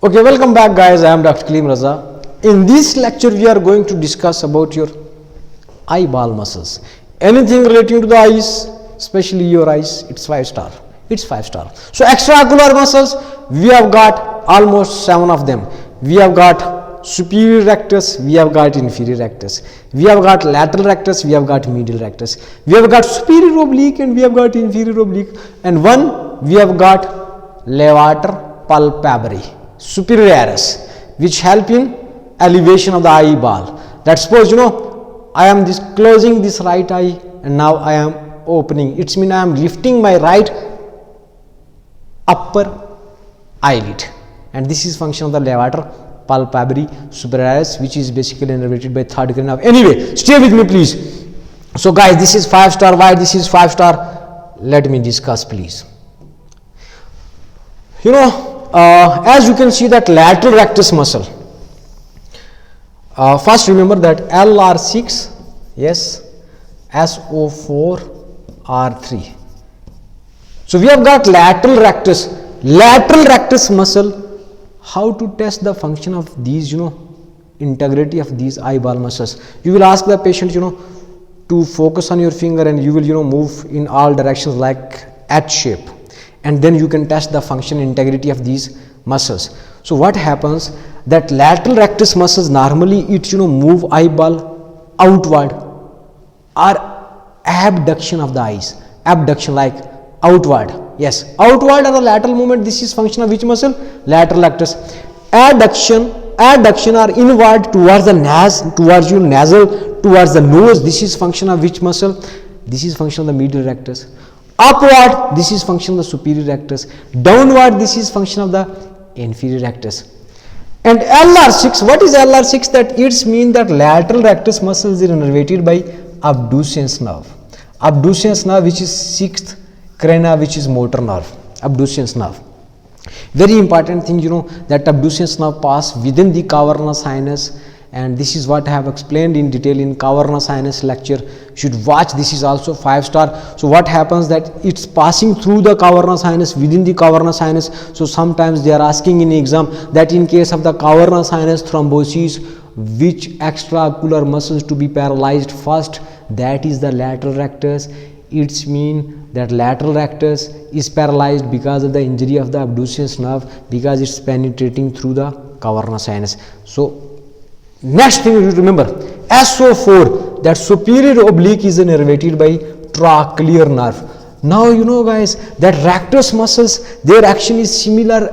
Okay, welcome back guys. I am Dr. Kaleem Raza. In this lecture we are going to discuss about your eyeball muscles. Anything relating to the eyes, especially your eyes, it's 5-star. It's 5-star. So extraocular muscles, we have got almost 7 of them. We have got superior rectus, we have got inferior rectus. We have got lateral rectus, we have got medial rectus. We have got superior oblique and we have got inferior oblique. And one, we have got levator palpebrae, superioris, which help in elevation of the eyeball. Let's suppose I am closing this right eye and now I am opening. It means I am lifting my right upper eyelid, and this is function of the levator palpebrae superioris, which is basically innervated by third cranial nerve. Anyway, stay with me please. So guys, this is 5-star. Why this is 5-star? Let me discuss please. As you can see that lateral rectus muscle, first remember that LR6, yes, SO4, R3. So we have got lateral rectus muscle. How to test the function of these, integrity of these eyeball muscles? You will ask the patient, to focus on your finger and you will, move in all directions like H shape. And then you can test the function integrity of these muscles. So what happens that lateral rectus muscles normally it move eyeball outward or abduction of the eyes, abduction like outward, yes, outward or a lateral movement. This is function of which muscle? Lateral rectus. Adduction or inward towards the nasal, towards the nose. This is function of which muscle? This is function of the medial rectus. Upward, this is function of the superior rectus. Downward, this is function of the inferior rectus. And LR6, what is LR6? That it's mean that lateral rectus muscles is innervated by abducens nerve. Abducens nerve, which is 6th crania, which is motor nerve. Abducens nerve. Very important thing, that abducens nerve pass within the cavernous sinus, and this is what I have explained in detail in cavernous sinus lecture. You should watch. This is also 5-star. So what happens that it's passing through the cavernous sinus, within the cavernous sinus. So sometimes they are asking in exam that in case of the cavernous sinus thrombosis, which extraocular muscles to be paralyzed first? That is the lateral rectus. It's mean that lateral rectus is paralyzed because of the injury of the abducens nerve, because it's penetrating through the cavernous sinus. So next thing you remember, SO4, that superior oblique is innervated by trochlear nerve. Now guys that rectus muscles, their action is similar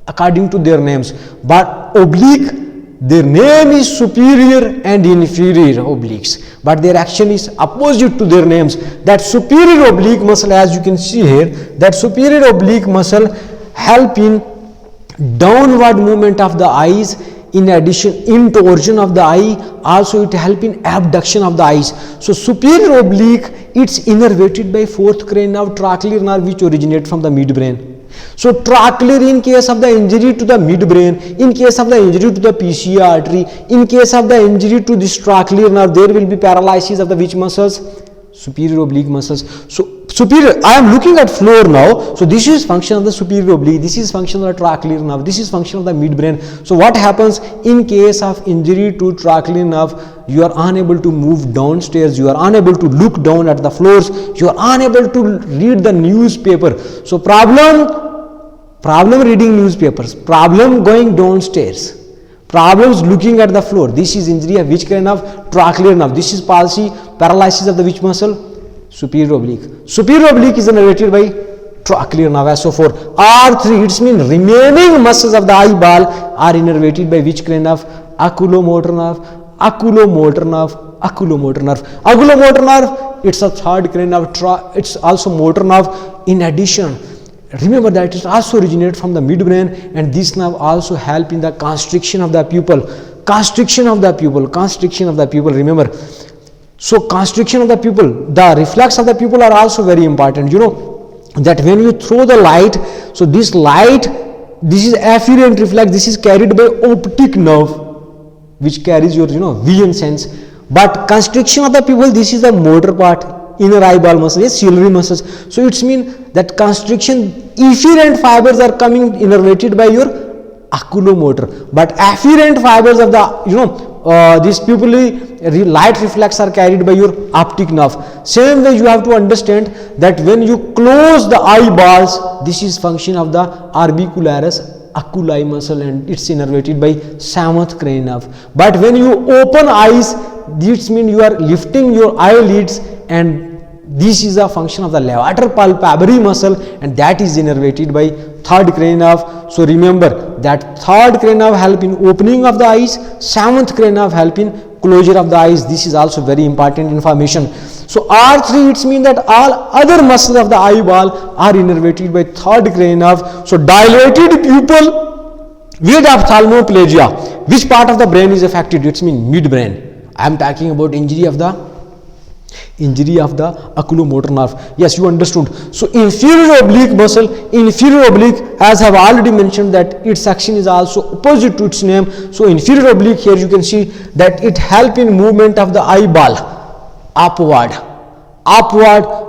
according to their names, but oblique, their name is superior and inferior obliques, but their action is opposite to their names. That superior oblique muscle, as you can see here, that superior oblique muscle help in downward movement of the eyes. In addition, intorsion of the eye, also it help in abduction of the eyes. So superior oblique, it's innervated by 4th cranial nerve, trochlear nerve, which originate from the midbrain. So trochlear, in case of the injury to the midbrain, in case of the injury to the PCA artery, in case of the injury to this trochlear nerve, there will be paralysis of the which muscles? Superior oblique muscles. So superior, I am looking at floor now. So this is function of the superior oblique, this is function of the trochlear nerve, this is function of the midbrain. So what happens in case of injury to trochlear nerve? You are unable to move downstairs, you are unable to look down at the floors, you are unable to read the newspaper. So problem reading newspapers, problem going downstairs, problems looking at the floor. This is injury of which kind of? Trochlear nerve. This is palsy, paralysis of the which muscle? Superior oblique. Superior oblique is innervated by trochlear nerve, SO4. R3, it means remaining muscles of the eyeball are innervated by which kind of? Oculomotor nerve, oculomotor nerve, oculomotor nerve. Oculomotor nerve, it's a third cranial nerve, it's also motor nerve. In addition, remember that it also originates from the midbrain, and this nerve also help in the constriction of the pupil. Constriction of the pupil, remember. So constriction of the pupil, the reflex of the pupil are also very important. That when you throw the light, so this light, this is afferent reflex, this is carried by optic nerve, which carries your vision sense. But constriction of the pupil, this is the motor part, inner eyeball muscle, yes, ciliary muscles. So it's mean that constriction, efferent fibers are coming innervated by your oculomotor, but afferent fibers of the these pupillary light reflex are carried by your optic nerve. Same way you have to understand that when you close the eyeballs, this is function of the orbicularis oculi muscle and it's innervated by 7th cranial nerve. But when you open eyes, this means you are lifting your eyelids, and this is a function of the levator palpebral muscle, and that is innervated by 3rd cranial nerve. So remember that 3rd cranial nerve help in opening of the eyes, 7th cranial nerve help in closure of the eyes. This is also very important information. So R3, it's mean that all other muscles of the eyeball are innervated by 3rd cranial nerve. So dilated pupil with ophthalmoplegia, which part of the brain is affected? It's mean midbrain. I am talking about injury of the oculomotor nerve. Yes, you understood. So inferior oblique muscle, inferior oblique, as I have already mentioned that its action is also opposite to its name. So inferior oblique, here you can see that it help in movement of the eyeball upward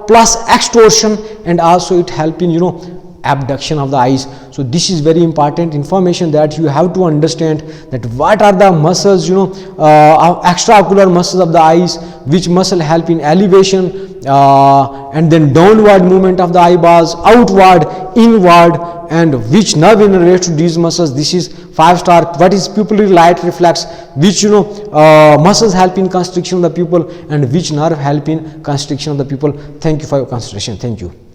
plus extorsion, and also it help in abduction of the eyes. So this is very important information that you have to understand, that what are the muscles, extraocular muscles of the eyes, which muscle help in elevation and then downward movement of the eyeballs, outward, inward, and which nerve innervates to these muscles. This is 5-star. What is pupillary light reflex, which muscles help in constriction of the pupil, and which nerve help in constriction of the pupil. Thank you for your consideration. Thank you.